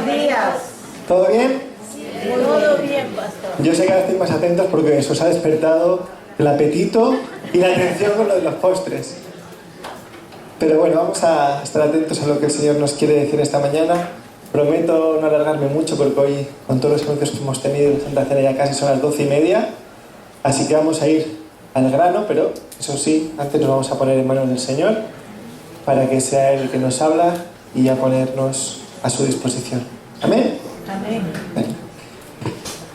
Buenos días. ¿Todo bien? Todo bien, pastor. Yo sé que ahora estáis más atentos porque os ha despertado el apetito y la atención con lo de los postres. Pero bueno, vamos a estar atentos a lo que el Señor nos quiere decir esta mañana. Prometo no alargarme mucho porque hoy, con todos los anuncios que hemos tenido en Santa Cena, ya casi son las 12:30. Así que vamos a ir al grano, pero eso sí, antes nos vamos a poner en manos del Señor para que sea Él el que nos habla y a ponernos a su disposición. Amén. Amén.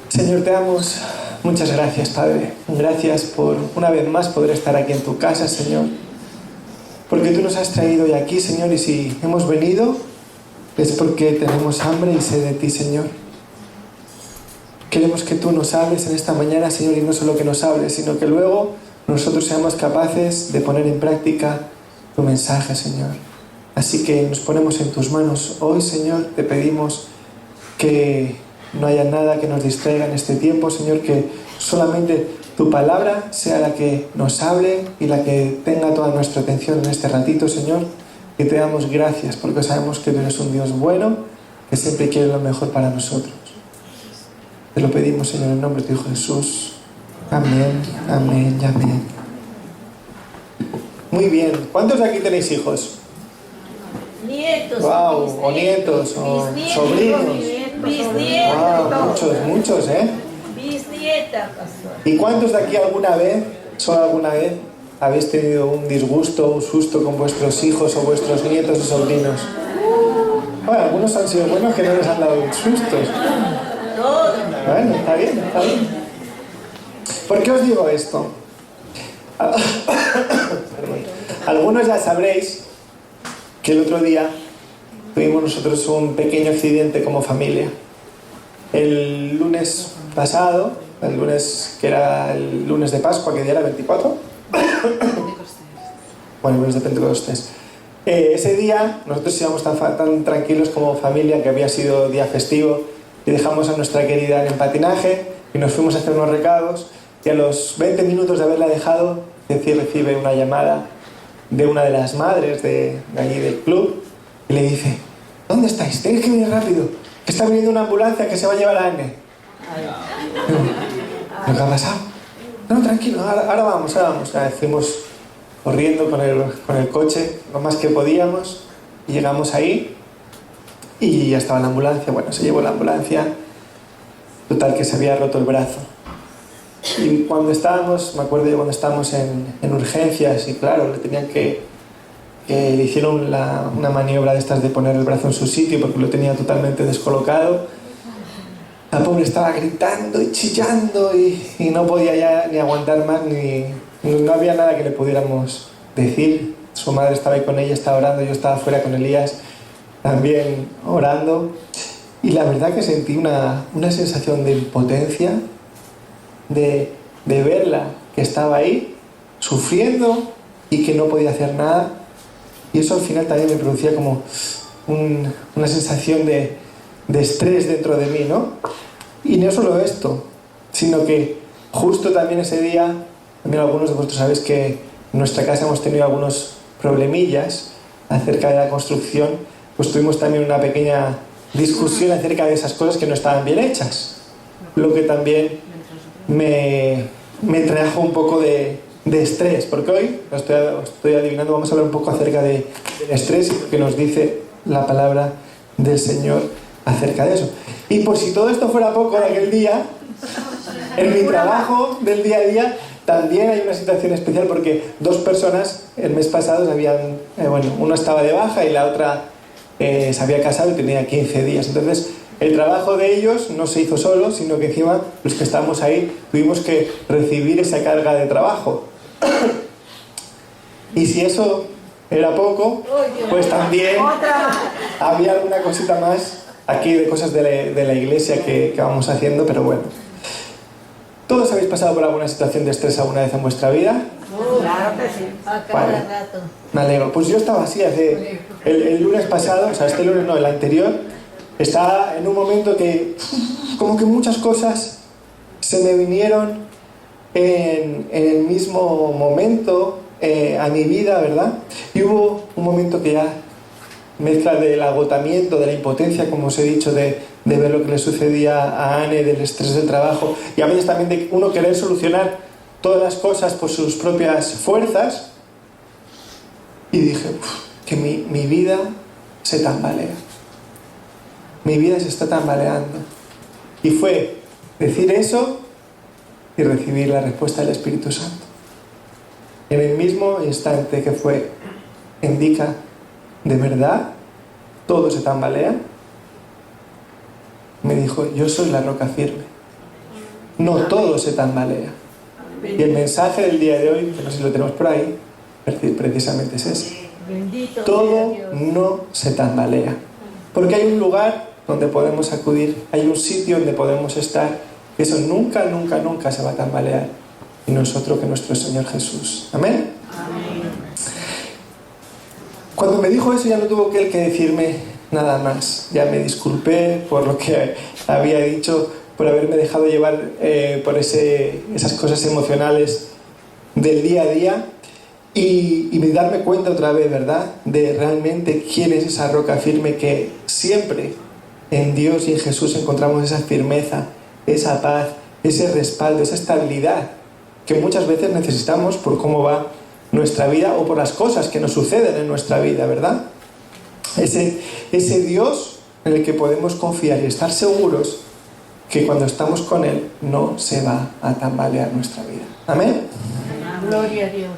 Señor, te damos muchas gracias, Padre. Gracias por una vez más poder estar aquí en tu casa, Señor. Porque tú nos has traído hoy aquí, Señor, y si hemos venido es porque tenemos hambre y sed de ti, Señor. Queremos que tú nos hables en esta mañana, Señor, y no solo que nos hables, sino que luego nosotros seamos capaces de poner en práctica tu mensaje, Señor. Así que nos ponemos en tus manos hoy, Señor. Te pedimos que no haya nada que nos distraiga en este tiempo, Señor, que solamente tu palabra sea la que nos hable y la que tenga toda nuestra atención en este ratito, Señor. Y te damos gracias porque sabemos que tú eres un Dios bueno, que siempre quiere lo mejor para nosotros. Te lo pedimos, Señor, en nombre de tu Hijo Jesús. Amén, amén y amén. Muy bien. ¿Cuántos de aquí tenéis hijos? Nietos. Wow, o nietos, o sobrinos. Bisnietos. Wow, muchos, ¿eh? Bisnieta, pastor. ¿Y cuántos de aquí alguna vez, solo alguna vez, habéis tenido un disgusto, un susto con vuestros hijos o vuestros nietos o sobrinos? Bueno, algunos han sido buenos que no les han dado sustos. Todo. Bueno, está bien, está bien. ¿Por qué os digo esto? Algunos ya sabréis que el otro día tuvimos nosotros un pequeño accidente como familia. El lunes pasado, el lunes que era el lunes de Pascua, ¿qué día era? ¿24? Bueno, el lunes de Pentecostés. Ese día nosotros íbamos tan tranquilos como familia, que había sido día festivo, y dejamos a nuestra querida en patinaje y nos fuimos a hacer unos recados, y a los 20 minutos de haberla dejado, recibe una llamada de una de las madres de allí del club y le dice: ¿dónde estáis? Tenéis que venir rápido, que está viniendo una ambulancia que se va a llevar a Anne. ¿Qué ha pasado? No, tranquilo, ahora vamos. Fuimos corriendo con el coche lo más que podíamos y llegamos ahí y ya estaba la ambulancia. Bueno, se llevó la ambulancia, total que se había roto el brazo. Y cuando estábamos, me acuerdo yo cuando estábamos en urgencias, y claro, le hicieron una maniobra de estas de poner el brazo en su sitio porque lo tenía totalmente descolocado. La pobre estaba gritando y chillando y no podía ya ni aguantar más, no había nada que le pudiéramos decir. Su madre estaba ahí con ella, estaba orando, yo estaba fuera con Elías también orando, y la verdad que sentí una sensación de impotencia, de verla que estaba ahí sufriendo y que no podía hacer nada, y eso al final también me producía como una sensación de estrés dentro de mí, ¿no? Y no solo esto, sino que justo también ese día, también algunos de vosotros sabéis que en nuestra casa hemos tenido algunos problemillas acerca de la construcción, pues tuvimos también una pequeña discusión acerca de esas cosas que no estaban bien hechas, lo que también me trajo un poco de estrés, porque hoy, estoy adivinando, vamos a hablar un poco acerca del estrés y lo que nos dice la palabra del Señor acerca de eso. Y por si todo esto fuera poco de aquel día, en mi trabajo del día a día también hay una situación especial, porque dos personas el mes pasado una estaba de baja y la otra se había casado y tenía 15 días. Entonces el trabajo de ellos no se hizo solo, sino que encima los que estábamos ahí tuvimos que recibir esa carga de trabajo. Y si eso era poco, pues también había alguna cosita más aquí de cosas de la iglesia que vamos haciendo, pero bueno. ¿Todos habéis pasado por alguna situación de estrés alguna vez en vuestra vida? Claro que sí. A cada rato. Me alegro. Pues yo estaba así el lunes pasado, o sea, este lunes no, el anterior, estaba en un momento que como que muchas cosas se me vinieron en el mismo momento a mi vida, ¿verdad? Y hubo un momento que ya mezcla del agotamiento, de la impotencia, como os he dicho, de ver lo que le sucedía a Anne, del estrés del trabajo, y a veces también de uno querer solucionar todas las cosas por sus propias fuerzas. Y dije, que mi vida se tambalea. Mi vida se está tambaleando. Y fue decir eso y recibir la respuesta del Espíritu Santo. En el mismo instante que fue, indica, ¿de verdad todo se tambalea? Me dijo, yo soy la roca firme. No todo se tambalea. Y el mensaje del día de hoy, que no sé si lo tenemos por ahí, precisamente es ese. Bendito Todo sea Dios. no se tambalea. Porque hay un lugar donde podemos acudir, hay un sitio donde podemos estar. Eso nunca, nunca, nunca se va a tambalear. Y nosotros que nuestro Señor Jesús. ¿Amén? Amén. Cuando me dijo eso ya no tuvo que él que decirme nada más. Ya me disculpé por lo que había dicho, por haberme dejado llevar por esas cosas emocionales del día a día. Y darme cuenta otra vez, ¿verdad?, de realmente quién es esa roca firme, que siempre en Dios y en Jesús encontramos esa firmeza, esa paz, ese respaldo, esa estabilidad que muchas veces necesitamos por cómo va nuestra vida o por las cosas que nos suceden en nuestra vida, ¿verdad? Ese Dios en el que podemos confiar y estar seguros que cuando estamos con Él no se va a tambalear nuestra vida. ¿Amén? Gloria a Dios.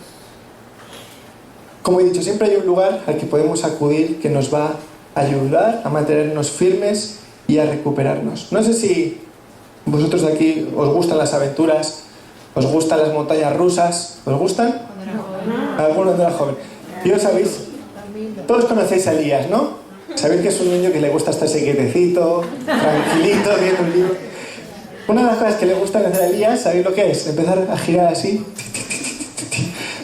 Como he dicho, siempre hay un lugar al que podemos acudir que nos va a ayudar a mantenernos firmes y a recuperarnos. No sé si vosotros de aquí os gustan las aventuras, os gustan las montañas rusas, ¿os gustan? Algunos de la joven. Y os sabéis, todos conocéis a Elías, ¿no? Sabéis que es un niño que le gusta estarse quietecito, tranquilito, viendo un libro. Una de las cosas que le gusta hacer a Elías, ¿sabéis lo que es? Empezar a girar así,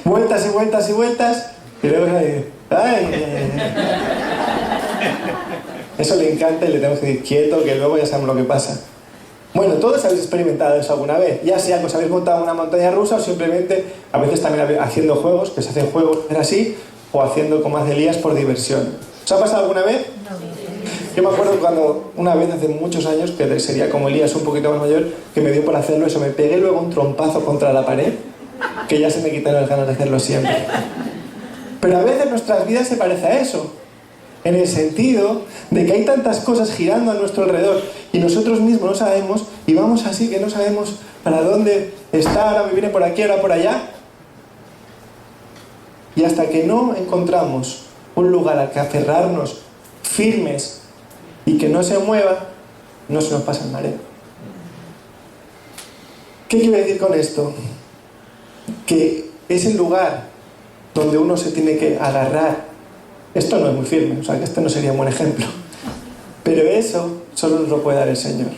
vueltas y vueltas y vueltas, y luego ¡ay! Eso le encanta y le tenemos que decir quieto, que luego ya sabemos lo que pasa. Bueno, todos habéis experimentado eso alguna vez, ya sea que os habéis montado una montaña rusa o simplemente, a veces también haciendo juegos, que se hacen juegos así, o haciendo como hace Elías por diversión. ¿Os ha pasado alguna vez? Yo me acuerdo cuando una vez hace muchos años, que sería como Elías un poquito más mayor, que me dio por hacerlo eso, me pegué luego un trompazo contra la pared, que ya se me quitaron las ganas de hacerlo siempre. Pero a veces nuestras vidas se parece a eso, en el sentido de que hay tantas cosas girando a nuestro alrededor y nosotros mismos no sabemos, y vamos así que no sabemos para dónde está, ahora me viene por aquí, ahora por allá. Y hasta que no encontramos un lugar al que aferrarnos firmes y que no se mueva, no se nos pasa el mareo. ¿Qué quiero decir con esto? Que es el lugar donde uno se tiene que agarrar. Esto no es muy firme, o sea que este no sería un buen ejemplo. Pero eso solo nos lo puede dar el Señor.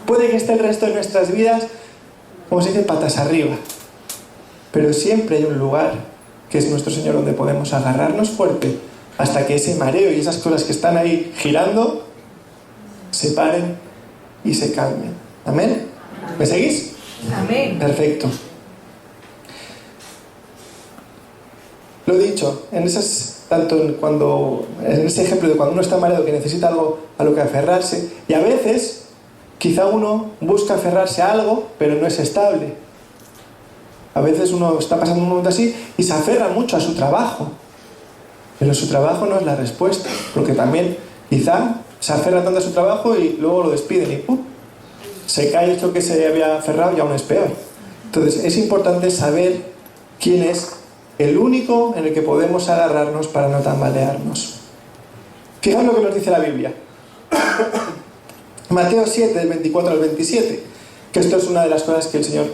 Puede que esté el resto de nuestras vidas, como se dice, patas arriba. Pero siempre hay un lugar, que es nuestro Señor, donde podemos agarrarnos fuerte hasta que ese mareo y esas cosas que están ahí girando se paren y se calmen. ¿Amén? ¿Me seguís? Amén. Perfecto. Lo dicho, en ese ejemplo de cuando uno está mareado, que necesita algo a lo que aferrarse, y a veces quizá uno busca aferrarse a algo, pero no es estable. A veces uno está pasando un momento así y se aferra mucho a su trabajo, pero su trabajo no es la respuesta, porque también quizá se aferra tanto a su trabajo y luego lo despiden y ¡pum!, se cae esto que se había aferrado y aún es peor. Entonces es importante saber quién es el único en el que podemos agarrarnos para no tambalearnos. Fijaos lo que nos dice la Biblia. Mateo 7, del 24 al 27, que esto es una de las cosas que el Señor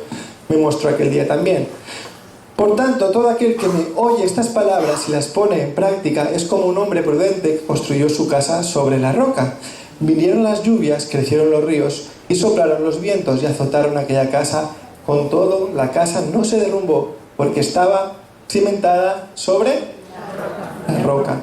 me mostró aquel día también. Por tanto, todo aquel que me oye estas palabras y las pone en práctica es como un hombre prudente que construyó su casa sobre la roca. Vinieron las lluvias, crecieron los ríos y soplaron los vientos y azotaron aquella casa. Con todo, la casa no se derrumbó porque estaba cimentada sobre la roca.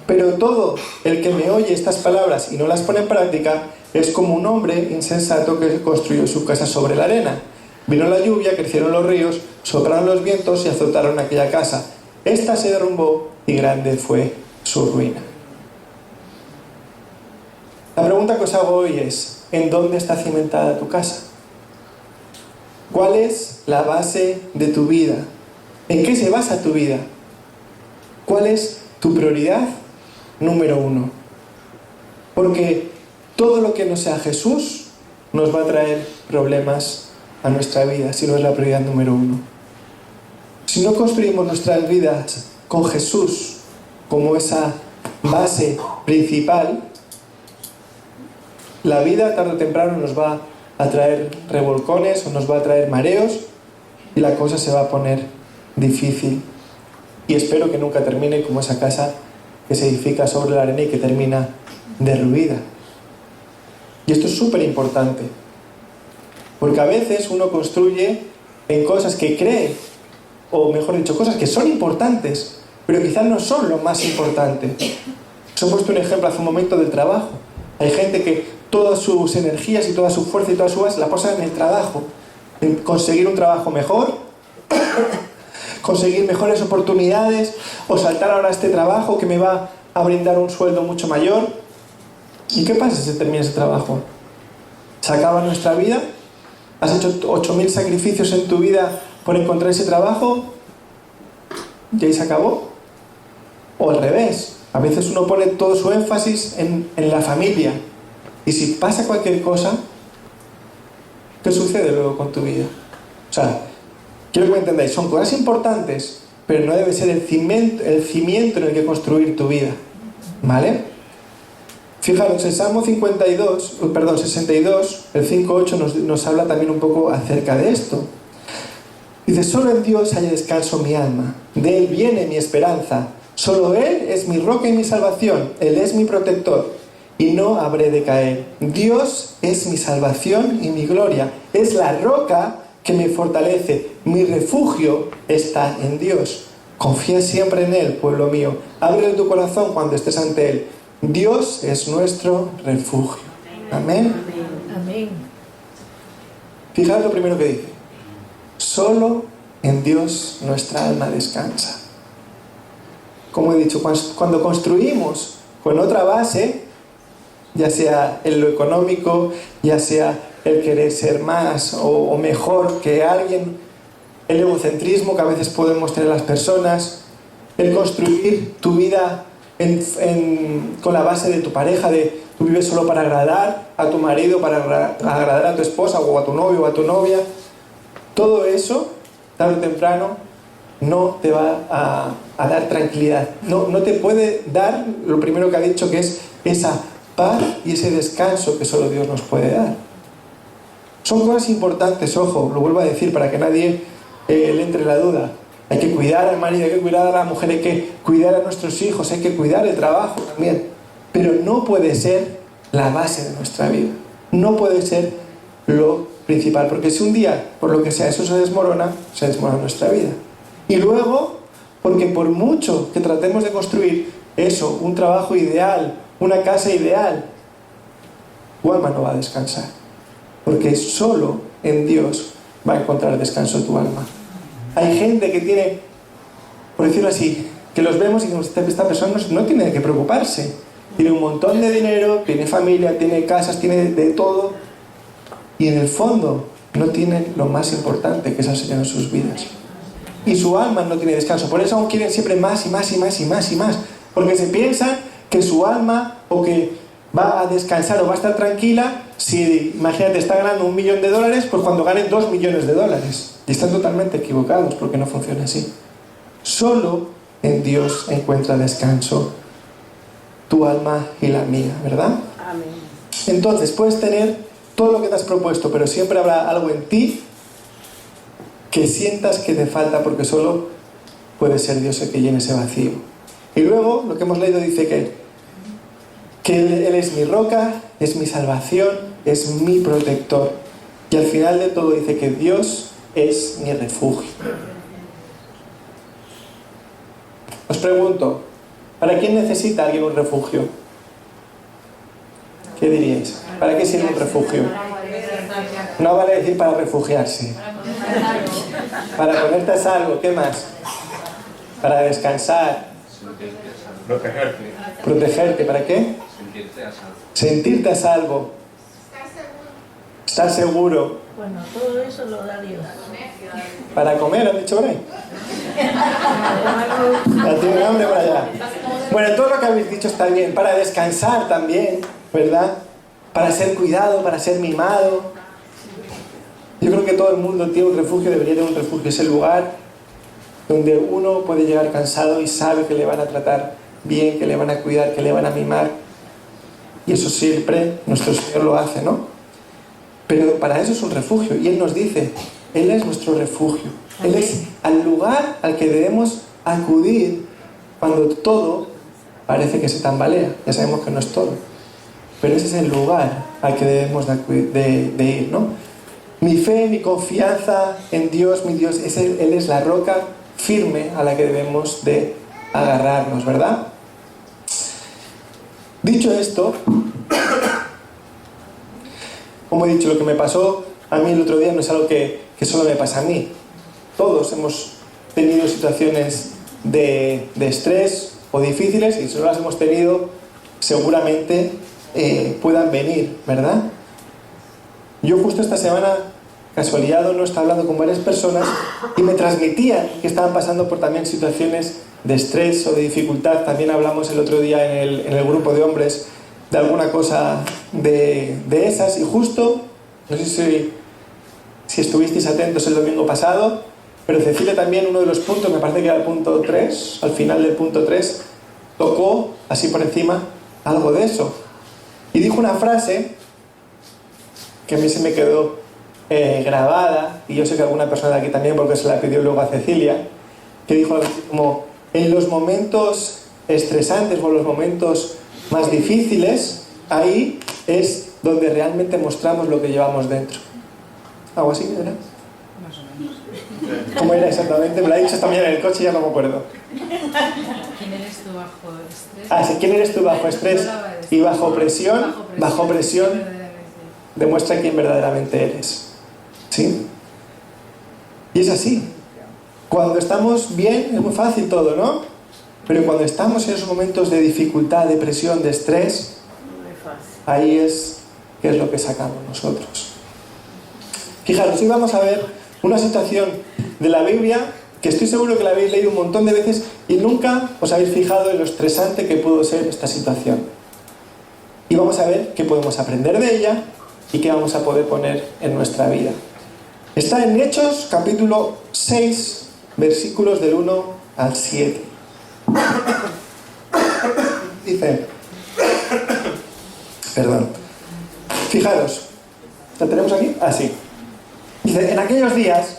Pero todo el que me oye estas palabras y no las pone en práctica es como un hombre insensato que construyó su casa sobre la arena. Vino la lluvia, crecieron los ríos, soplaron los vientos y azotaron aquella casa. Esta se derrumbó y grande fue su ruina. La pregunta que os hago hoy es, ¿en dónde está cimentada tu casa? ¿Cuál es la base de tu vida? ¿En qué se basa tu vida? ¿Cuál es tu prioridad número uno? Porque todo lo que no sea Jesús nos va a traer problemas a nuestra vida si no es la prioridad número uno. Si no construimos nuestras vidas con Jesús como esa base principal, la vida tarde o temprano nos va a traer revolcones o nos va a traer mareos y la cosa se va a poner difícil. Y espero que nunca termine como esa casa que se edifica sobre la arena y que termina derruida. Y esto es súper importante, porque a veces uno construye en cosas que cree, o mejor dicho, cosas que son importantes, pero quizás no son lo más importante. Os he puesto un ejemplo hace un momento del trabajo. Hay gente que todas sus energías y toda su fuerza y todas sus la posan en el trabajo, en conseguir un trabajo mejor, conseguir mejores oportunidades, o saltar ahora a este trabajo que me va a brindar un sueldo mucho mayor. ¿Y qué pasa si se termina ese trabajo? ¿Se acaba nuestra vida? ¿Has hecho 8.000 sacrificios en tu vida por encontrar ese trabajo? ¿Y ahí se acabó? O al revés, a veces uno pone todo su énfasis en la familia. Y si pasa cualquier cosa, ¿qué sucede luego con tu vida? O sea, quiero que me entendáis, son cosas importantes, pero no debe ser el cimiento en el que construir tu vida. ¿Vale? Fijaros, el Salmo 62, el 5.8 nos habla también un poco acerca de esto. Dice, solo en Dios haya descanso mi alma, de Él viene mi esperanza, solo Él es mi roca y mi salvación, Él es mi protector, y no habré de caer. Dios es mi salvación y mi gloria, es la roca que me fortalece, mi refugio está en Dios. Confía siempre en Él, pueblo mío, abre tu corazón cuando estés ante Él. Dios es nuestro refugio. Amén. Amén. Fijaos lo primero que dice. Solo en Dios nuestra alma descansa. Como he dicho, cuando construimos con otra base, ya sea en lo económico, ya sea el querer ser más o mejor que alguien, el egocentrismo que a veces podemos tener las personas, el construir tu vida con la base de tu pareja, de tú vives solo para agradar a tu marido, para agradar a tu esposa o a tu novio o a tu novia, todo eso, tarde o temprano, no te va a dar tranquilidad. No te puede dar lo primero que ha dicho, que es esa paz y ese descanso que solo Dios nos puede dar. Son cosas importantes, ojo, lo vuelvo a decir para que nadie le entre la duda. Hay que cuidar al marido, hay que cuidar a la mujer, hay que cuidar a nuestros hijos, hay que cuidar el trabajo también. Pero no puede ser la base de nuestra vida. No puede ser lo principal. Porque si un día, por lo que sea, eso se desmorona nuestra vida. Y luego, porque por mucho que tratemos de construir eso, un trabajo ideal, una casa ideal, tu alma no va a descansar. Porque solo en Dios va a encontrar descanso tu alma. Hay gente que tiene, por decirlo así, que los vemos y decimos, esta persona no tiene que preocuparse. Tiene un montón de dinero, tiene familia, tiene casas, tiene de todo. Y en el fondo no tienen lo más importante, que es el Señor en sus vidas. Y su alma no tiene descanso. Por eso aún quieren siempre más y más y más y más y más. Porque se piensan que su alma o que va a descansar o va a estar tranquila si, imagínate, está ganando $1 millón, pues cuando ganen $2 millones. Y están totalmente equivocados porque no funciona así. Solo en Dios encuentra descanso tu alma y la mía, ¿verdad? Amén. Entonces puedes tener todo lo que te has propuesto, pero siempre habrá algo en ti que sientas que te falta, porque solo puede ser Dios el que llene ese vacío. Y luego, lo que hemos leído dice que Él es mi roca, es mi salvación, es mi protector. Y al final de todo dice que Dios es mi refugio. Os pregunto, ¿para quién necesita alguien un refugio? ¿Qué diríais? ¿Para qué sirve un refugio? No vale decir para refugiarse. Para ponerte a salvo, ¿qué más? Para descansar. Protegerte. ¿Protegerte? ¿Para qué? Si Sentirte a salvo. Sentirte a salvo. Estar seguro. Bueno, todo eso lo da Dios. Para comer, ¿han dicho por ahí? Ya tienen hambre por allá. Bueno, todo lo que habéis dicho está bien. Para descansar también, ¿verdad? Para ser cuidado, para ser mimado. Yo creo que todo el mundo tiene un refugio, debería tener un refugio. Es el lugar donde uno puede llegar cansado y sabe que le van a tratar bien, que le van a cuidar, que le van a mimar. Y eso siempre nuestro Señor lo hace, ¿no? Pero para eso es un refugio. Y Él nos dice, Él es nuestro refugio. Él es el lugar al que debemos acudir cuando todo parece que se tambalea. Ya sabemos que no es todo. Pero ese es el lugar al que debemos de ir, ¿no? Mi fe, mi confianza en Dios, mi Dios, Él es la roca firme a la que debemos de agarrarnos, ¿verdad? Dicho esto, como he dicho, lo que me pasó a mí el otro día no es algo que solo me pasa a mí. Todos hemos tenido situaciones de estrés o difíciles, y si no las hemos tenido, seguramente puedan venir, ¿verdad? Yo justo esta semana, casualidad o no, estaba hablando con varias personas y me transmitían que estaban pasando por también situaciones de estrés o de dificultad. También hablamos el otro día en el grupo de hombres de alguna cosa de esas, y justo, no sé si estuvisteis atentos el domingo pasado, pero Cecilia también, uno de los puntos, me parece que era el punto 3, al final del punto 3, tocó así por encima algo de eso. Y dijo una frase que a mí se me quedó grabada, y yo sé que alguna persona de aquí también, porque se la pidió luego a Cecilia, que dijo algo así como: en los momentos estresantes o en los momentos más difíciles, ahí es donde realmente mostramos lo que llevamos dentro. ¿Algo así era? Más o menos. ¿Cómo era exactamente? Me lo ha dicho esta mañana en el coche y ya no me acuerdo. ¿Quién eres tú bajo estrés? Ah, sí, ¿quién eres tú bajo estrés y bajo presión? Bajo presión, demuestra quién verdaderamente eres. ¿Sí? Y es así. Cuando estamos bien es muy fácil todo, ¿no? Pero cuando estamos en esos momentos de dificultad, de presión, de estrés, ahí es que es lo que sacamos nosotros. Fijaros, hoy vamos a ver una situación de la Biblia que estoy seguro que la habéis leído un montón de veces y nunca os habéis fijado en lo estresante que pudo ser esta situación. Y vamos a ver qué podemos aprender de ella y qué vamos a poder poner en nuestra vida. Está en Hechos, capítulo 6, versículos del 1 al 7. Dice, perdón, fijaros, ¿la tenemos aquí? Ah, sí. Dice, en aquellos días,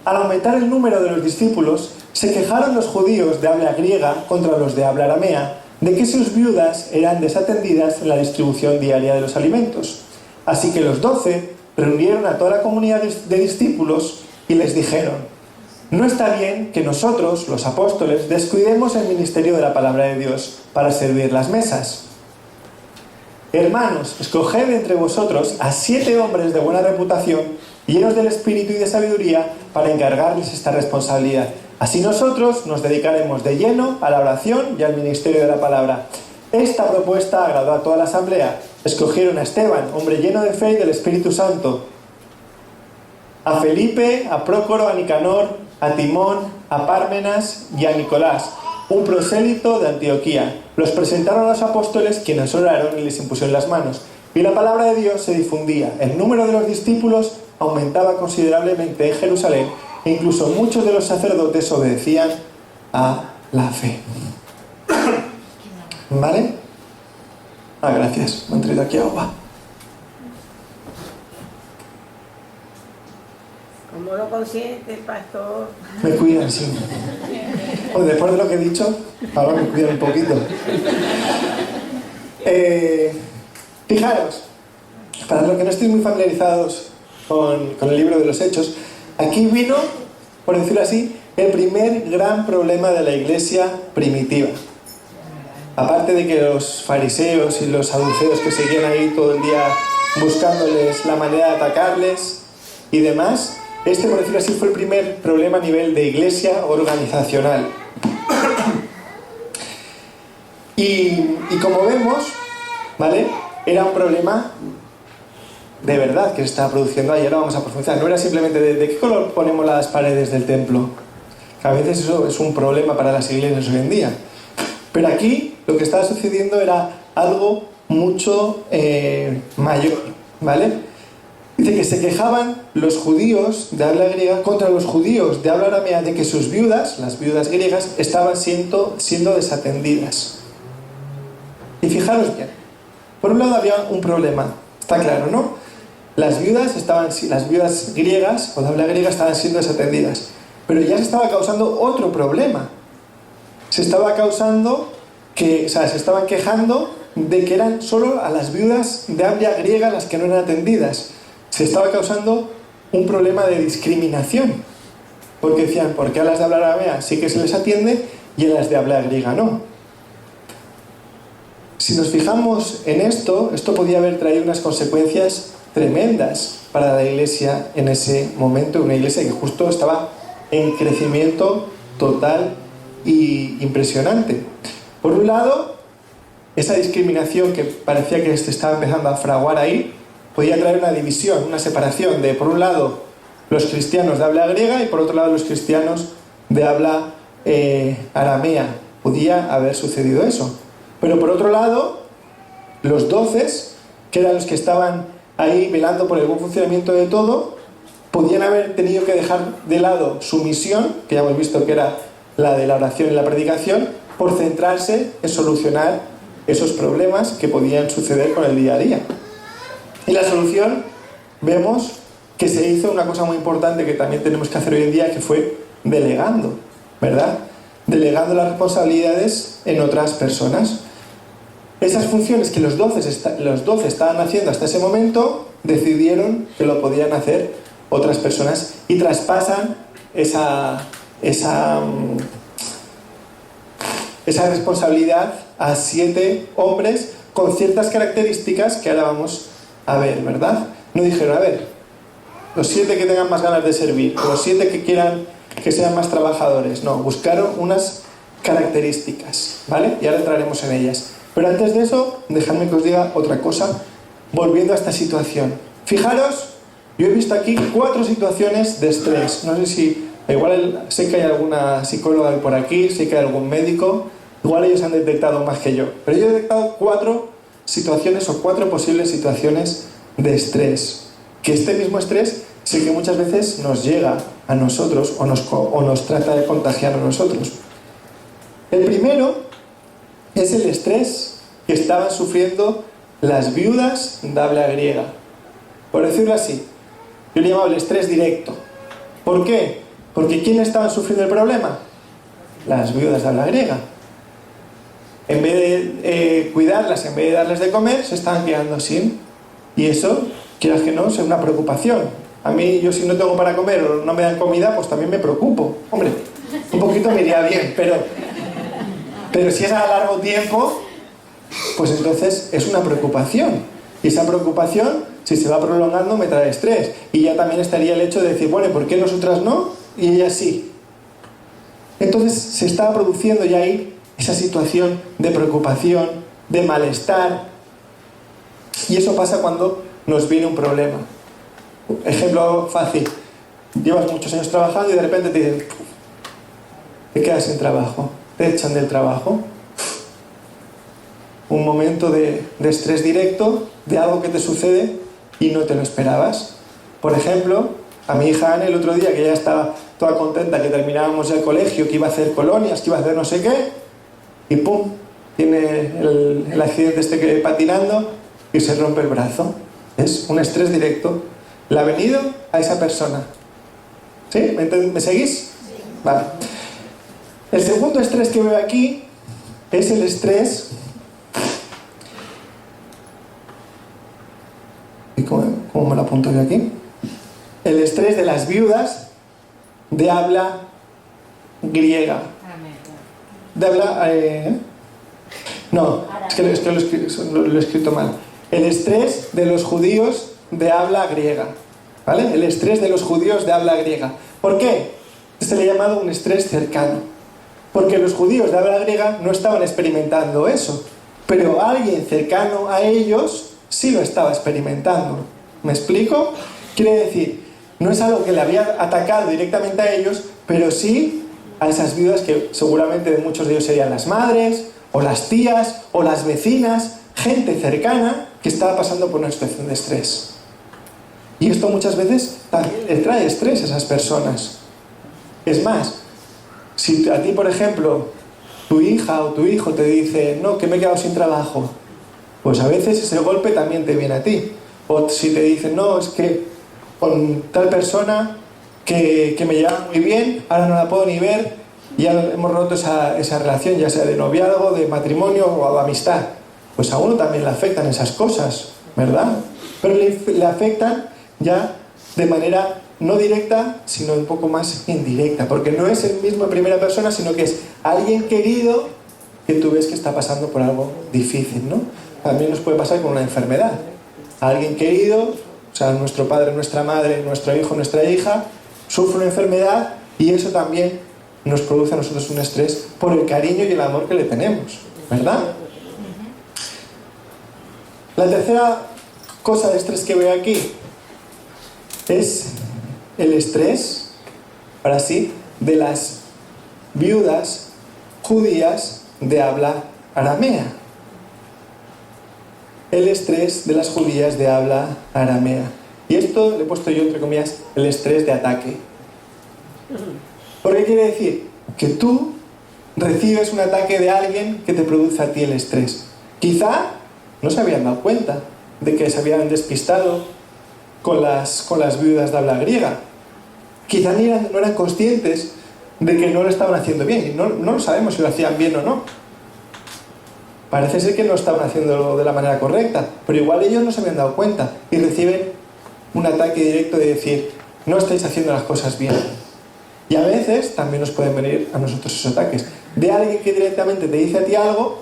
al aumentar el número de los discípulos, se quejaron los judíos de habla griega contra los de habla aramea, de que sus viudas eran desatendidas en la distribución diaria de los alimentos. Así que los 12 reunieron a toda la comunidad de discípulos y les dijeron: no está bien que nosotros, los apóstoles, descuidemos el ministerio de la palabra de Dios para servir las mesas. Hermanos, escoged entre vosotros a 7 hombres de buena reputación, llenos del espíritu y de sabiduría, para encargarles esta responsabilidad. Así nosotros nos dedicaremos de lleno a la oración y al ministerio de la palabra. Esta propuesta agradó a toda la asamblea. Escogieron a Esteban, hombre lleno de fe y del Espíritu Santo, a Felipe, a Prócoro, a Nicanor, a Timón, a Pármenas y a Nicolás, un prosélito de Antioquía. Los presentaron a los apóstoles, quienes oraron y les impusieron las manos. Y la palabra de Dios se difundía. El número de los discípulos aumentaba considerablemente en Jerusalén, e incluso muchos de los sacerdotes obedecían a la fe. ¿Vale? Ah, gracias. Me han traído aquí agua. ¿Cómo lo consiente el pastor? Me cuidan, sí. Pues después de lo que he dicho, ahora me cuidan un poquito. Fijaros, para los que no estéis muy familiarizados con el libro de los Hechos, aquí vino, por decirlo así, el primer gran problema de la iglesia primitiva. Aparte de que los fariseos y los saduceos que seguían ahí todo el día buscándoles la manera de atacarles y demás, este, por decirlo así, fue el primer problema a nivel de iglesia organizacional. Y como vemos, ¿vale? Era un problema de verdad que se estaba produciendo ahí. Ahora vamos a profundizar. No era simplemente de qué color ponemos las paredes del templo, que a veces eso es un problema para las iglesias hoy en día. Pero aquí lo que estaba sucediendo era algo mucho mayor, ¿vale? Dice que se quejaban los judíos de habla griega contra los judíos de habla aramea de que sus viudas, las viudas griegas, estaban siendo desatendidas. Y fijaros bien, por un lado había un problema, está claro, ¿no? Las viudas griegas o de habla griega estaban siendo desatendidas, pero ya se estaba causando otro problema. Se estaban quejando de que eran solo a las viudas de habla griega las que no eran atendidas. Se estaba causando un problema de discriminación, porque decían, ¿por qué a las de habla aramea sí que se les atiende y a las de habla griega no? Si nos fijamos en esto podía haber traído unas consecuencias tremendas para la iglesia en ese momento, una iglesia que justo estaba en crecimiento total y impresionante. Por un lado, esa discriminación que parecía que se estaba empezando a fraguar ahí, podía traer una división, una separación de, por un lado, los cristianos de habla griega y por otro lado los cristianos de habla aramea. Podía haber sucedido eso. Pero por otro lado, los 12, que eran los que estaban ahí velando por el buen funcionamiento de todo, podían haber tenido que dejar de lado su misión, que ya hemos visto que era la de la oración y la predicación, por centrarse en solucionar esos problemas que podían suceder con el día a día. Y la solución, vemos que se hizo una cosa muy importante que también tenemos que hacer hoy en día, que fue delegando, ¿verdad? Delegando las responsabilidades en otras personas. Esas funciones que los 12 estaban haciendo hasta ese momento, decidieron que lo podían hacer otras personas y traspasan esa responsabilidad a 7 hombres con ciertas características que ahora vamos a ver, ¿verdad? No dijeron, a ver, los 7 que tengan más ganas de servir, los 7 que quieran que sean más trabajadores. No, buscaron unas características, ¿vale? Y ahora entraremos en ellas. Pero antes de eso, dejadme que os diga otra cosa, volviendo a esta situación. Fijaros, yo he visto aquí 4 situaciones de estrés. No sé si, igual sé que hay alguna psicóloga por aquí, sé que hay algún médico, igual ellos han detectado más que yo. Pero yo he detectado 4 situaciones o 4 posibles situaciones de estrés. Que este mismo estrés sé que muchas veces nos llega a nosotros o nos trata de contagiar a nosotros. El primero es el estrés que estaban sufriendo las viudas de habla griega. Por decirlo así, yo le llamo el estrés directo. ¿Por qué? Porque ¿quién estaban sufriendo el problema? Las viudas de habla griega. En vez de cuidarlas, en vez de darles de comer, se estaban quedando sin. Y eso, quieras que no, es una preocupación. A mí, yo si no tengo para comer o no me dan comida, pues también me preocupo. Hombre, un poquito me iría bien, pero si es a largo tiempo, pues entonces es una preocupación. Y esa preocupación, si se va prolongando, me trae estrés. Y ya también estaría el hecho de decir, bueno, ¿por qué nosotras no? Y ellas sí. Entonces se estaba produciendo ya ahí esa situación de preocupación, de malestar. Y eso pasa cuando nos viene un problema. Ejemplo fácil. Llevas muchos años trabajando y de repente te dicen, te quedas sin trabajo, te echan del trabajo. Un momento de estrés directo, de algo que te sucede y no te lo esperabas. Por ejemplo, a mi hija Anne el otro día, que ya estaba toda contenta que terminábamos el colegio, que iba a hacer colonias, que iba a hacer no sé qué, y pum, tiene el accidente este que patinando y se rompe el brazo. Es un estrés directo. Le ha venido a esa persona. ¿Sí? ¿Me seguís? Sí. Vale. El segundo estrés que veo aquí es el estrés... ¿Y cómo me lo apunto yo aquí? El estrés de las viudas de habla griega. De habla... No, es que lo he escrito mal. El estrés de los judíos de habla griega. ¿Vale? El estrés de los judíos de habla griega. ¿Por qué? Se le ha llamado un estrés cercano. Porque los judíos de habla griega no estaban experimentando eso. pero alguien cercano a ellos sí lo estaba experimentando. ¿Me explico? Quiere decir, no es algo que le había atacado directamente a ellos, pero sí a esas viudas que seguramente de muchos de ellos serían las madres, o las tías, o las vecinas, gente cercana que estaba pasando por una situación de estrés. Y esto muchas veces también le trae estrés a esas personas. Es más, si a ti, por ejemplo, tu hija o tu hijo te dice, no, que me he quedado sin trabajo, pues a veces ese golpe también te viene a ti. O si te dicen, no, es que con tal persona que me lleva muy bien, ahora no la puedo ni ver, y ya hemos roto esa relación, ya sea de noviazgo, de matrimonio o de amistad. Pues a uno también le afectan esas cosas, ¿verdad? Pero le afectan ya de manera no directa, sino un poco más indirecta, porque no es el mismo en primera persona, sino que es alguien querido que tú ves que está pasando por algo difícil, ¿no? También nos puede pasar con una enfermedad. Alguien querido, o sea, nuestro padre, nuestra madre, nuestro hijo, nuestra hija, sufre una enfermedad y eso también nos produce a nosotros un estrés por el cariño y el amor que le tenemos, ¿verdad? La tercera cosa de estrés que veo aquí es el estrés, ahora sí, de las viudas judías de habla aramea. El estrés de las judías de habla aramea. Y esto le he puesto yo entre comillas el estrés de ataque. ¿Por qué quiere decir? Que tú recibes un ataque de alguien que te produce a ti el estrés. Quizá no se habían dado cuenta de que se habían despistado con las viudas de habla griega. Quizá no eran conscientes de que no lo estaban haciendo bien. Y no lo sabemos si lo hacían bien o no. Parece ser que no estaban haciéndolo de la manera correcta, pero igual ellos no se habían dado cuenta y reciben un ataque directo de decir, no estáis haciendo las cosas bien. Y a veces también nos pueden venir a nosotros esos ataques de alguien que directamente te dice a ti algo,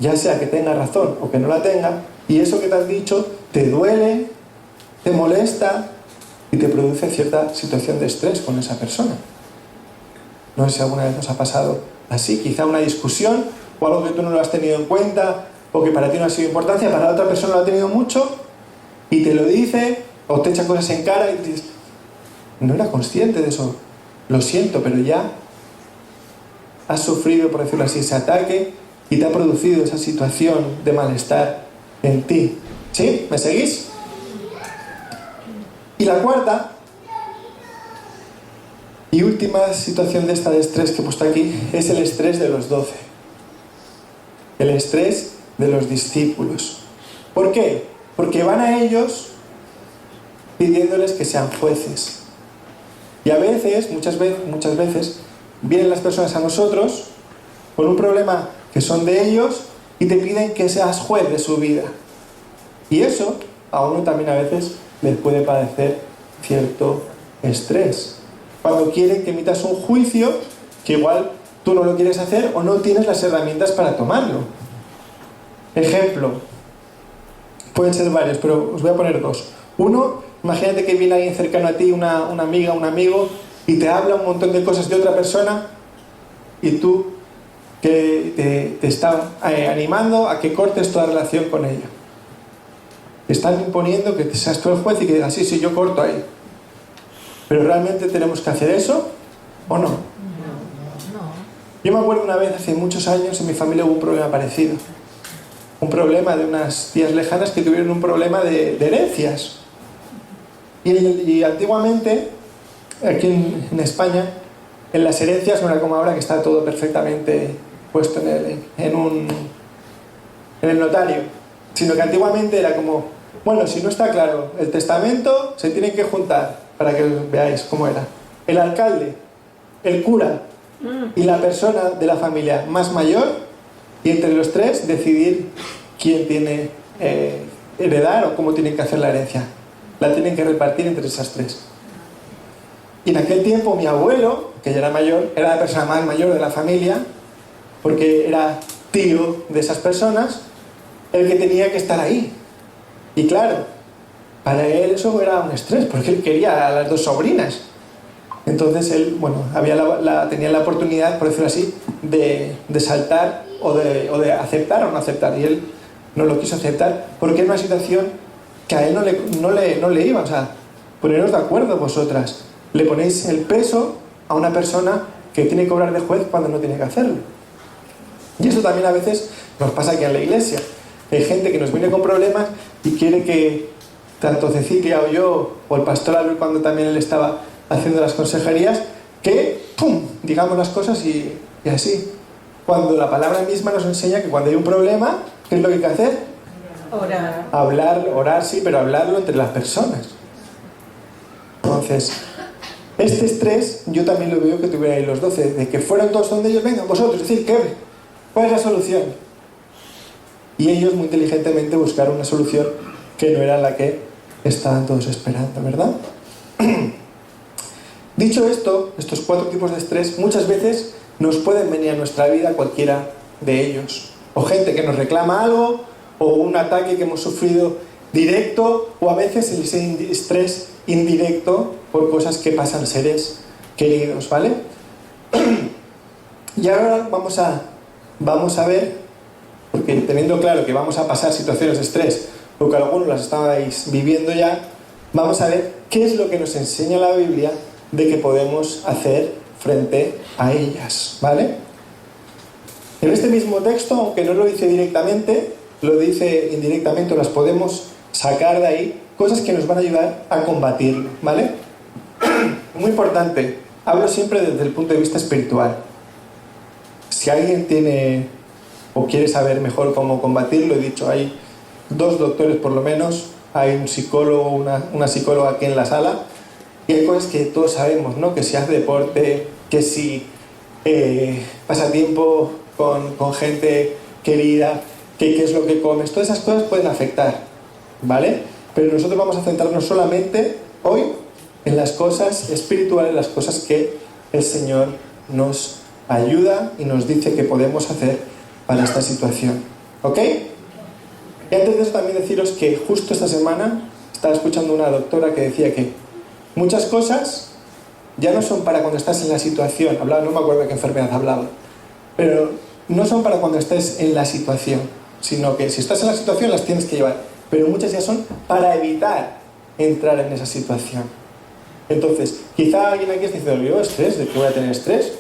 ya sea que tenga razón o que no la tenga, y eso que te has dicho te duele, te molesta y te produce cierta situación de estrés con esa persona. No sé si alguna vez nos ha pasado así, quizá una discusión o algo que tú no lo has tenido en cuenta o que para ti no ha sido importancia, para la otra persona lo ha tenido mucho y te lo dice o te echa cosas en cara y dices, no era consciente de eso, lo siento, pero ya has sufrido, por decirlo así, ese ataque y te ha producido esa situación de malestar en ti. ¿Sí? ¿Me seguís? Y la cuarta y última situación de esta de estrés que he puesto aquí es el estrés de los 12. El estrés de los discípulos. ¿Por qué? Porque van a ellos pidiéndoles que sean jueces. Y a veces, muchas veces, vienen las personas a nosotros con un problema que son de ellos y te piden que seas juez de su vida. Y eso a uno también a veces le puede padecer cierto estrés. Cuando quieren que emitas un juicio que igual tú no lo quieres hacer o no tienes las herramientas para tomarlo. Ejemplo, pueden ser varios, pero os voy a poner dos. Uno, imagínate que viene alguien cercano a ti, una amiga, un amigo, y te habla un montón de cosas de otra persona y tú te está animando a que cortes toda relación con ella. Te están imponiendo que seas tú el juez y que digas, sí, yo corto ahí. ¿Pero realmente tenemos que hacer eso o no? Yo me acuerdo una vez, hace muchos años, en mi familia hubo un problema parecido. Un problema de unas tías lejanas que tuvieron un problema de herencias. Y antiguamente, aquí en España, en las herencias no era como ahora que está todo perfectamente puesto en el notario. Sino que antiguamente era como, bueno, si no está claro el testamento, se tienen que juntar, para que veáis cómo era. El alcalde, el cura y la persona de la familia más mayor, y entre los tres decidir quién tiene heredar o cómo tienen que hacer la herencia. La tienen que repartir entre esas tres. Y en aquel tiempo mi abuelo, que ya era mayor, era la persona más mayor de la familia, porque era tío de esas personas, el que tenía que estar ahí. Y claro, para él eso era un estrés, porque él quería a las dos sobrinas. Entonces él, bueno, tenía la oportunidad, por decirlo así, de saltar o de aceptar o no aceptar. Y él no lo quiso aceptar porque era una situación que a él no le iba. O sea, poneros de acuerdo vosotras. Le ponéis el peso a una persona que tiene que obrar de juez cuando no tiene que hacerlo. Y eso también a veces nos pasa aquí en la iglesia. Hay gente que nos viene con problemas y quiere que tanto Cecilia o yo, o el pastor Albert cuando también él estaba haciendo las consejerías, que ¡pum!, digamos las cosas y así. Cuando la palabra misma nos enseña que cuando hay un problema, ¿qué es lo que hay que hacer? Orar. Orar sí, pero hablarlo entre las personas. Entonces, este estrés yo también lo veo que tuvierais los 12, de que fueran todos donde ellos, vengan vosotros, decir, ¿cuál es la solución? Y ellos muy inteligentemente buscaron una solución que no era la que estaban todos esperando, ¿verdad? Dicho esto, estos 4 tipos de estrés muchas veces nos pueden venir a nuestra vida cualquiera de ellos. O gente que nos reclama algo, o un ataque que hemos sufrido directo, o a veces el estrés indirecto por cosas que pasan seres queridos, ¿vale? Y ahora vamos a ver, porque teniendo claro que vamos a pasar situaciones de estrés, o que algunos las estabais viviendo ya, vamos a ver qué es lo que nos enseña la Biblia de que podemos hacer frente a ellas, ¿vale? En este mismo texto, aunque no lo dice directamente, lo dice indirectamente, las podemos sacar de ahí, cosas que nos van a ayudar a combatirlo, ¿vale? Muy importante, hablo siempre desde el punto de vista espiritual. Si alguien tiene o quiere saber mejor cómo combatirlo, he dicho, hay 2 doctores por lo menos, hay un psicólogo, una psicóloga aquí en la sala, y hay cosas que todos sabemos, ¿no? Que si haces deporte, que si pasa tiempo con gente querida, que qué es lo que comes, todas esas cosas pueden afectar, ¿vale? Pero nosotros vamos a centrarnos solamente hoy en las cosas espirituales, las cosas que el Señor nos ayuda y nos dice que podemos hacer para esta situación, ¿ok? Y antes de eso también deciros que justo esta semana estaba escuchando una doctora que decía que muchas cosas ya no son para cuando estás en la situación, no me acuerdo de qué enfermedad hablaba, pero no son para cuando estés en la situación, sino que si estás en la situación las tienes que llevar, pero muchas ya son para evitar entrar en esa situación. Entonces, quizá alguien aquí esté diciendo, yo estrés, ¿de qué voy a tener estrés?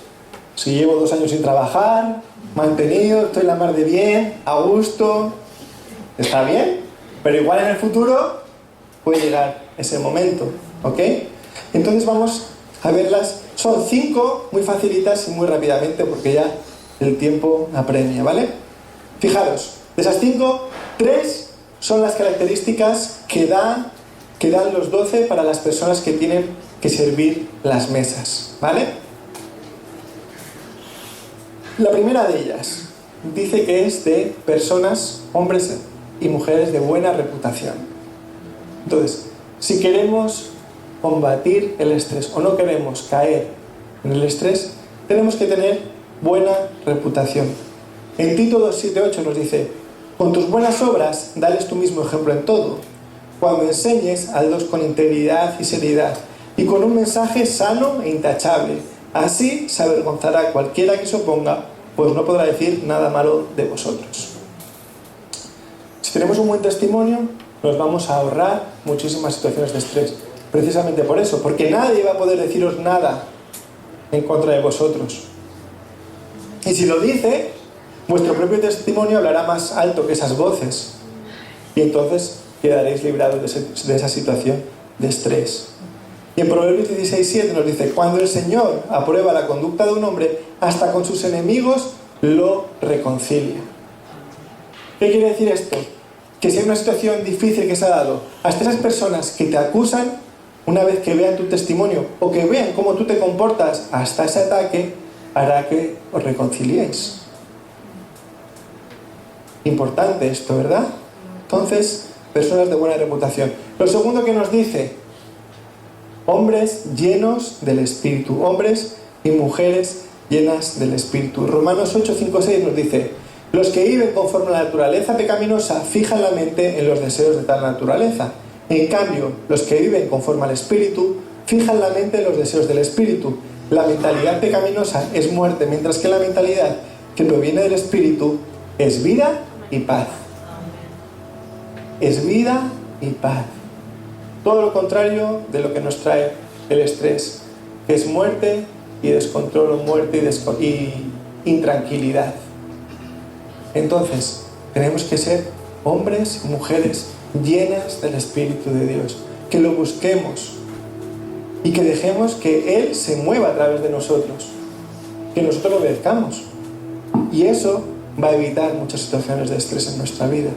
Si llevo 2 años sin trabajar, mantenido, estoy la mar de bien, a gusto, está bien, pero igual en el futuro puede llegar ese momento, ¿ok? Entonces vamos a verlas, son 5 muy facilitas y muy rápidamente porque ya el tiempo apremia, ¿vale? Fijaros, de esas 5, 3 son las características que dan los 12 para las personas que tienen que servir las mesas, ¿vale? La primera de ellas dice que es de personas, hombres y mujeres de buena reputación. Entonces, si queremos combatir el estrés o no queremos caer en el estrés, tenemos que tener buena reputación. En Tito 2:7-8 nos dice, con tus buenas obras, dales tu mismo ejemplo en todo. Cuando enseñes, hazlos con integridad y seriedad, y con un mensaje sano e intachable. Así se avergonzará a cualquiera que se oponga, pues no podrá decir nada malo de vosotros. Si tenemos un buen testimonio, nos vamos a ahorrar muchísimas situaciones de estrés. Precisamente por eso, porque nadie va a poder deciros nada en contra de vosotros. Y si lo dice, vuestro propio testimonio hablará más alto que esas voces. Y entonces quedaréis librados de esa situación de estrés. Y en Proverbios 16:7 nos dice, cuando el Señor aprueba la conducta de un hombre, hasta con sus enemigos lo reconcilia. ¿Qué quiere decir esto? Que si hay una situación difícil que se ha dado, hasta esas personas que te acusan, una vez que vean tu testimonio o que vean cómo tú te comportas hasta ese ataque, hará que os reconciliéis. Importante esto, ¿verdad? Entonces, personas de buena reputación. Lo segundo que nos dice, hombres llenos del Espíritu, hombres y mujeres llenas del Espíritu. Romanos 8:5-6 nos dice, los que viven conforme a la naturaleza pecaminosa fijan la mente en los deseos de tal naturaleza. En cambio, los que viven conforme al Espíritu fijan la mente en los deseos del espíritu. La mentalidad pecaminosa es muerte, mientras que la mentalidad que proviene del espíritu es vida y paz. Es vida y paz. Todo lo contrario de lo que nos trae el estrés, que es muerte y descontrol, muerte y intranquilidad. Entonces, tenemos que ser hombres y mujeres llenas del Espíritu de Dios, que lo busquemos y que dejemos que Él se mueva a través de nosotros, que nosotros lo obedezcamos. Y eso va a evitar muchas situaciones de estrés en nuestra vida.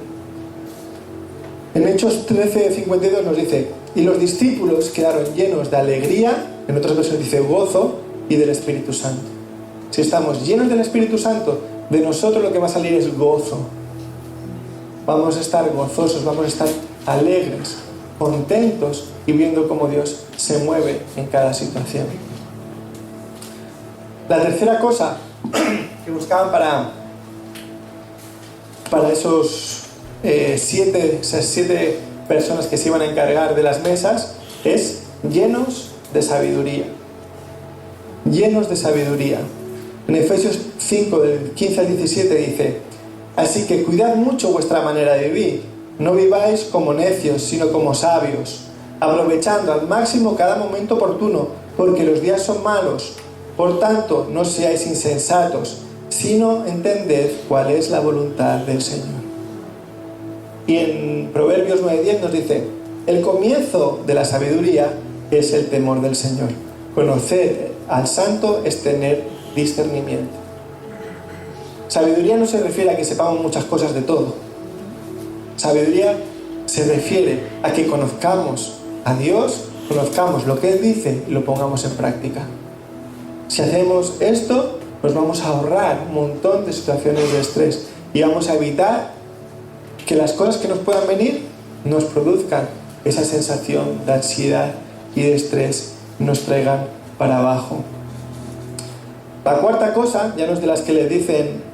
En Hechos 13:52 nos dice: y los discípulos quedaron llenos de alegría, en otras versiones dice gozo, y del Espíritu Santo. Si estamos llenos del Espíritu Santo, de nosotros lo que va a salir es gozo. Vamos a estar gozosos, vamos a estar alegres, contentos y viendo cómo Dios se mueve en cada situación. La tercera cosa que buscaban para esos esas siete personas que se iban a encargar de las mesas es llenos de sabiduría. Llenos de sabiduría. En Efesios 5, del 15 al 17 dice: así que cuidad mucho vuestra manera de vivir. No viváis como necios, sino como sabios, aprovechando al máximo cada momento oportuno, porque los días son malos. Por tanto, no seáis insensatos, sino entended cuál es la voluntad del Señor. Y en Proverbios 9:10 nos dice: el comienzo de la sabiduría es el temor del Señor. Conocer al santo es tener discernimiento. Sabiduría no se refiere a que sepamos muchas cosas de todo. Sabiduría se refiere a que conozcamos a Dios, conozcamos lo que Él dice y lo pongamos en práctica. Si hacemos esto, nos vamos a ahorrar un montón de situaciones de estrés y vamos a evitar que las cosas que nos puedan venir nos produzcan esa sensación de ansiedad y de estrés, nos traigan para abajo. La cuarta cosa, ya no es de las que les dicen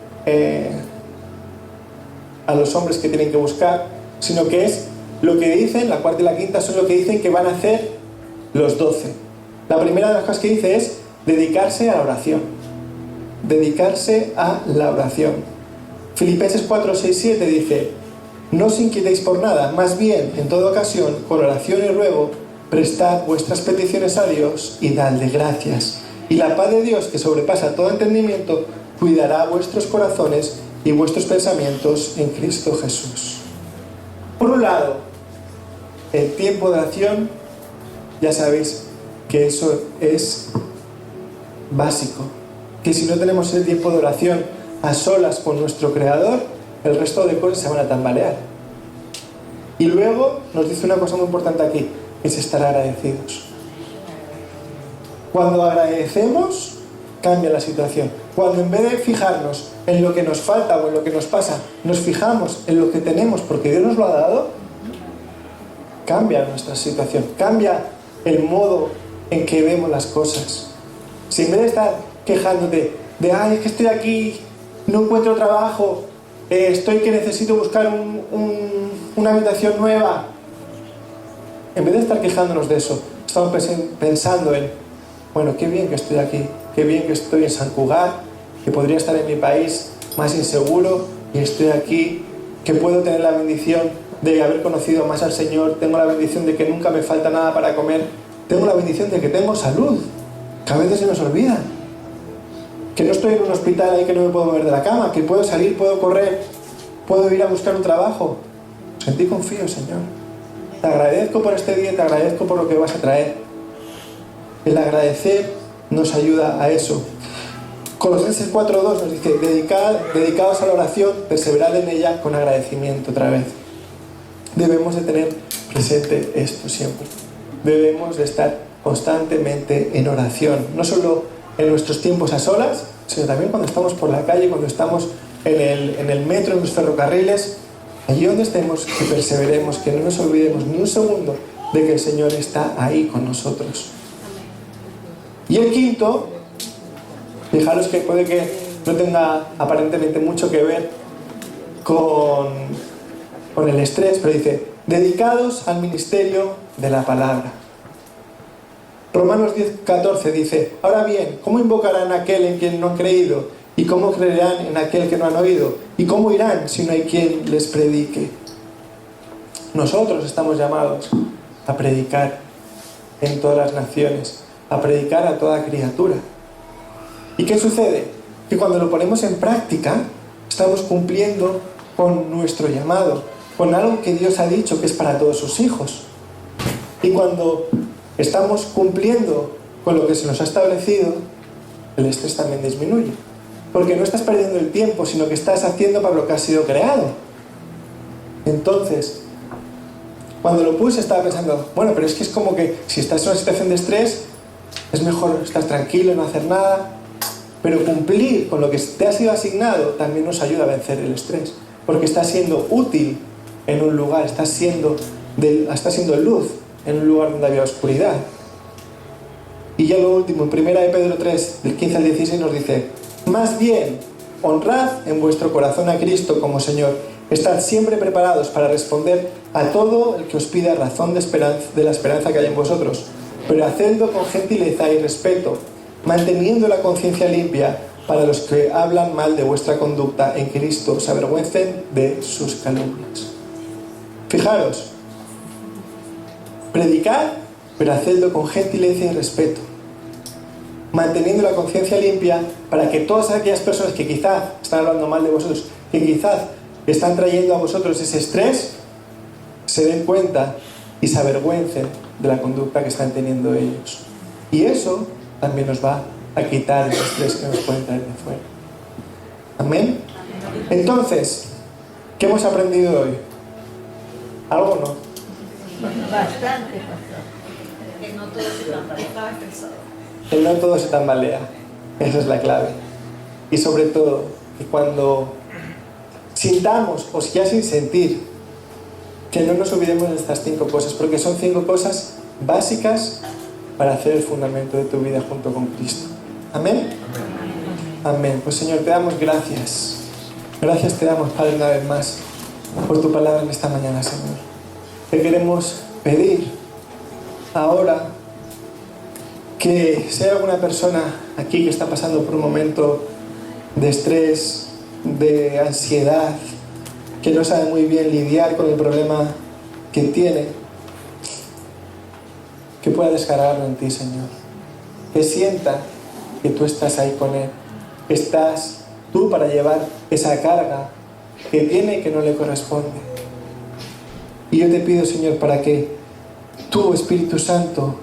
a los hombres que tienen que buscar, sino que es lo que dicen, la cuarta y la quinta son lo que dicen que van a hacer los 12. La primera de las cosas que dice es dedicarse a la oración. Dedicarse a la oración. Filipenses 4, 6, 7 dice: no os inquietéis por nada, más bien, en toda ocasión, con oración y ruego, prestad vuestras peticiones a Dios y dadle gracias. Y la paz de Dios, que sobrepasa todo entendimiento, cuidará vuestros corazones y vuestros pensamientos en Cristo Jesús. Por un lado, el tiempo de oración, ya sabéis que eso es básico. Que si no tenemos el tiempo de oración a solas con nuestro Creador, el resto de cosas se van a tambalear. Y luego nos dice una cosa muy importante aquí, es estar agradecidos. Cuando agradecemos, cambia la situación. Cuando en vez de fijarnos en lo que nos falta o en lo que nos pasa, nos fijamos en lo que tenemos porque Dios nos lo ha dado, cambia nuestra situación, cambia el modo en que vemos las cosas. Si en vez de estar quejándote de ay, es que estoy aquí, no encuentro trabajo, estoy que necesito buscar una habitación nueva, en vez de estar quejándonos de eso, estamos pensando en bueno, qué bien que estoy aquí, qué bien que estoy en San Cugat, que podría estar en mi país más inseguro y estoy aquí, que puedo tener la bendición de haber conocido más al Señor, tengo la bendición de que nunca me falta nada para comer, tengo la bendición de que tengo salud, que a veces se nos olvida, que no estoy en un hospital ahí que no me puedo mover de la cama, que puedo salir, puedo correr, puedo ir a buscar un trabajo. En ti confío, Señor. Te agradezco por este día, te agradezco por lo que vas a traer. El agradecer nos ayuda a eso. Colosenses 4:2 nos dice: dedicados a la oración, perseverad en ella con agradecimiento otra vez. Debemos de tener presente esto siempre. Debemos de estar constantemente en oración, no solo en nuestros tiempos a solas, sino también cuando estamos por la calle, cuando estamos en el metro, en los ferrocarriles, allí donde estemos, que perseveremos, que no nos olvidemos ni un segundo de que el Señor está ahí con nosotros. Y el quinto, fijaros que puede que no tenga aparentemente mucho que ver con el estrés, pero dice: dedicados al ministerio de la palabra. Romanos 10:14 dice: ahora bien, ¿cómo invocarán a aquel en quien no han creído? ¿Y cómo creerán en aquel que no han oído? ¿Y cómo irán si no hay quien les predique? Nosotros estamos llamados a predicar en todas las naciones, a predicar a toda criatura. ¿Y qué sucede? Que cuando lo ponemos en práctica, estamos cumpliendo con nuestro llamado, con algo que Dios ha dicho que es para todos sus hijos. Y cuando estamos cumpliendo con lo que se nos ha establecido, el estrés también disminuye. Porque no estás perdiendo el tiempo, sino que estás haciendo para lo que has sido creado. Entonces, cuando lo puse estaba pensando, bueno, pero es que es como que si estás en una situación de estrés, es mejor estar tranquilo, no hacer nada. Pero cumplir con lo que te ha sido asignado también nos ayuda a vencer el estrés. Porque estás siendo útil en un lugar, estás siendo luz en un lugar donde había oscuridad. Y ya lo último, en 1 de Pedro 3, del 15 al 16 nos dice: más bien, honrad en vuestro corazón a Cristo como Señor. Estad siempre preparados para responder a todo el que os pida razón de la esperanza que hay en vosotros. Pero hacedlo con gentileza y respeto, manteniendo la conciencia limpia, para los que hablan mal de vuestra conducta en Cristo se avergüencen de sus calumnias. Fijaros, predicad, pero hacedlo con gentileza y respeto, manteniendo la conciencia limpia, para que todas aquellas personas que quizás están hablando mal de vosotros, que quizás están trayendo a vosotros ese estrés, se den cuenta y se avergüencen de la conducta que están teniendo ellos. Y eso también nos va a quitar el estrés que nos pueden traer de fuera. ¿Amén? Entonces, ¿qué hemos aprendido hoy? ¿Algo no? Bastante, pastor. Que no todo se tambalea. Que no todo se tambalea. Esa es la clave. Y sobre todo, que cuando sintamos, o ya sin sentir, que no nos olvidemos de estas 5 cosas, porque son 5 cosas básicas para hacer el fundamento de tu vida junto con Cristo. ¿Amén? Amén. Pues Señor, te damos gracias. Gracias te damos, Padre, una vez más, por tu palabra en esta mañana, Señor. Te queremos pedir ahora que si hay alguna persona aquí que está pasando por un momento de estrés, de ansiedad, que no sabe muy bien lidiar con el problema que tiene, que pueda descargarlo en ti, Señor. Que sienta que tú estás ahí con él, que estás tú para llevar esa carga que tiene y que no le corresponde. Y yo te pido, Señor, para que tú, Espíritu Santo,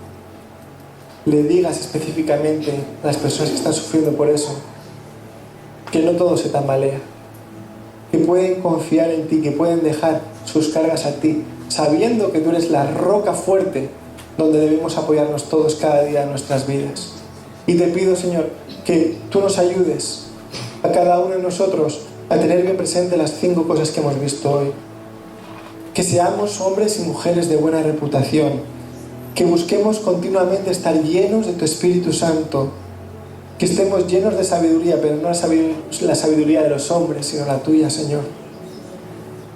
le digas específicamente a las personas que están sufriendo por eso, que no todo se tambalea, que pueden confiar en ti, que pueden dejar sus cargas a ti, sabiendo que tú eres la roca fuerte donde debemos apoyarnos todos cada día en nuestras vidas. Y te pido, Señor, que tú nos ayudes a cada uno de nosotros a tener bien presente las 5 cosas que hemos visto hoy. Que seamos hombres y mujeres de buena reputación, que busquemos continuamente estar llenos de tu Espíritu Santo, que estemos llenos de sabiduría, pero no la sabiduría de los hombres, sino la tuya, Señor.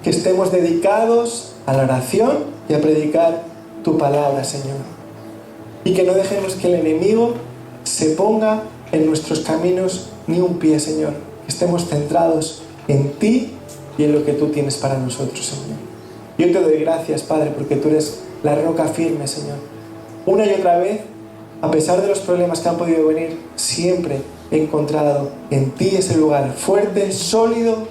Que estemos dedicados a la oración y a predicar tu palabra, Señor. Y que no dejemos que el enemigo se ponga en nuestros caminos ni un pie, Señor. Que estemos centrados en ti y en lo que tú tienes para nosotros, Señor. Yo te doy gracias, Padre, porque tú eres la roca firme, Señor. Una y otra vez, a pesar de los problemas que han podido venir, siempre he encontrado en ti ese lugar fuerte, sólido,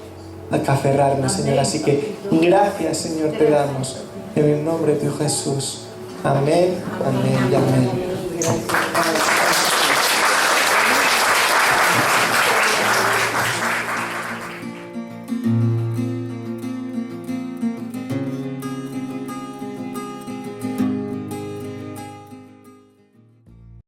al que aferrarme, Señor. Así que gracias, Señor, te damos en el nombre de tu Jesús. Amén, amén y amén.